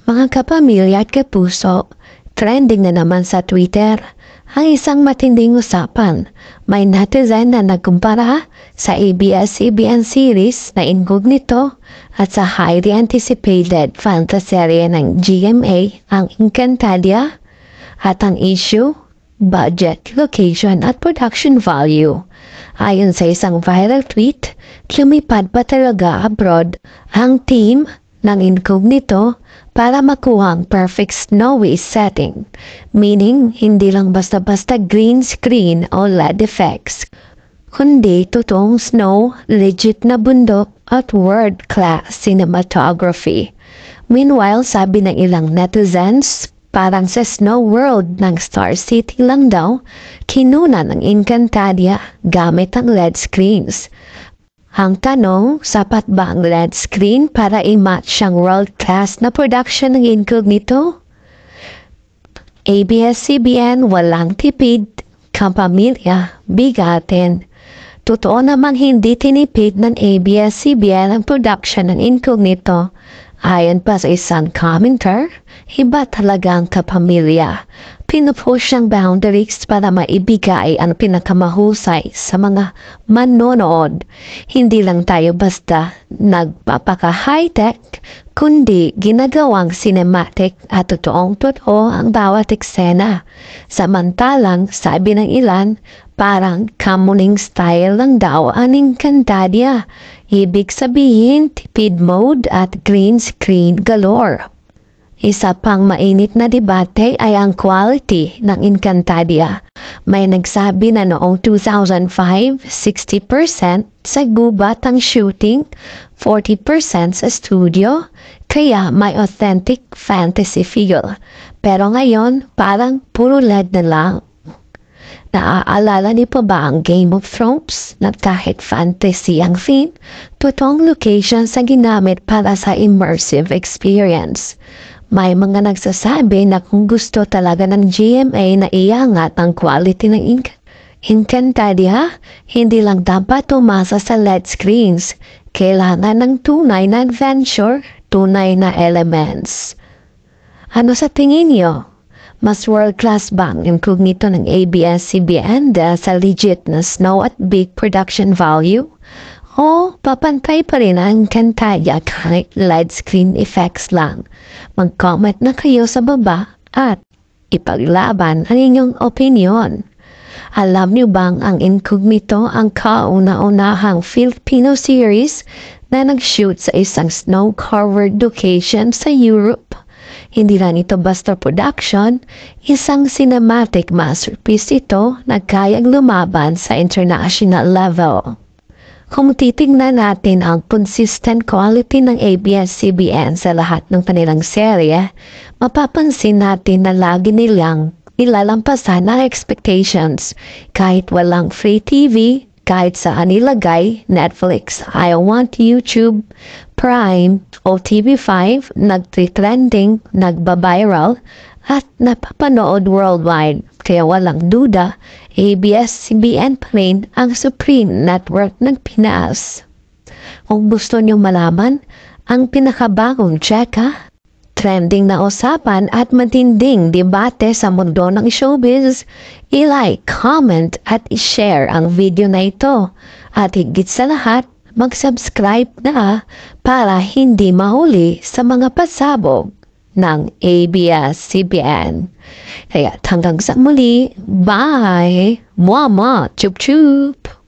Mga kapamilya at kapuso, trending na naman sa Twitter ang isang matinding usapan. May netizen na nagkumpara sa ABS-CBN series na Incognito at sa highly anticipated fantasy ng GMA ang Encantadia at ang issue, budget, location at production value. Ayon sa isang viral tweet, lumipad pa talaga abroad ang team ng Incognito para makuha ang perfect snowy setting, meaning hindi lang basta-basta green screen o LED effects, kundi totoong snow, legit na bundok at world-class cinematography. Meanwhile, sabi ng ilang netizens, parang sa snow world ng Star City lang daw, kinuna ng Encantadia gamit ang LED screens. Ang tanong, sapat ba ang LED screen para i-match ang world-class na production ng Incognito? ABS-CBN walang tipid, kapamilya, bigatin. Totoo namang hindi tinipid ng ABS-CBN ang production ng Incognito. Ayon pa sa isang commenter, iba talaga ang kapamilya. Pinupush ang boundaries para maibigay ang pinakamahusay sa mga manonood. Hindi lang tayo basta nagpapaka-high-tech, kundi ginagawang cinematic at totoong-totoo ang bawat eksena. Samantalang, sabi ng ilan, parang kamuning style lang daw ang Encantadia. Ibig sabihin, tipid mode at green screen galore. Isa pang mainit na debate ay ang quality ng Encantadia. May nagsabi na noong 2005, 60% sa gubat ang shooting, 40% sa studio, kaya may authentic fantasy feel. Pero ngayon, parang puro LED na lang. Naaalala niyo pa ba ang Game of Thrones na kahit fantasy ang theme, totoong locations ang ginamit para sa immersive experience? May mga nagsasabi na kung gusto talaga ng GMA na iangat ang quality ng Encantadia, hindi lang dapat umasa sa LED screens. Kailangan ng tunay na adventure, tunay na elements. Ano sa tingin niyo? Mas world-class ba ang Incognito ng ABS-CBN dahil sa legit na snow at big production value? O papantay pa rin ang Encantadia kahit LED screen effects lang? Mag-comment na kayo sa baba at ipaglaban ang inyong opinion. Alam niyo bang ang Incognito ang kauna-unahang Filipino series na nag-shoot sa isang snow-covered location sa Europe? Hindi lang ito basta production, isang cinematic masterpiece ito na kayang lumaban sa international level. Kung titingnan natin ang consistent quality ng ABS-CBN sa lahat ng kanilang serye, mapapansin natin na lagi nilang nilalampasan ang expectations kahit walang free TV, kahit saan nilagay, Netflix, I Want YouTube, Prime o TV5, nagtitrending, nagbabiral, at napapanood worldwide. Kaya walang duda, ABS-CBN pa rin ang supreme network ng Pinas. Kung gusto nyo malaman ang pinakabagong tseka, trending na usapan at matinding debate sa mundo ng showbiz, i-like, comment at i-share ang video na ito. At higit sa lahat, mag-subscribe na para hindi mahuli sa mga pasabog ng ABS-CBN. Kaya hanggang sa muli, bye! Mwah-mwah! Chup-chup!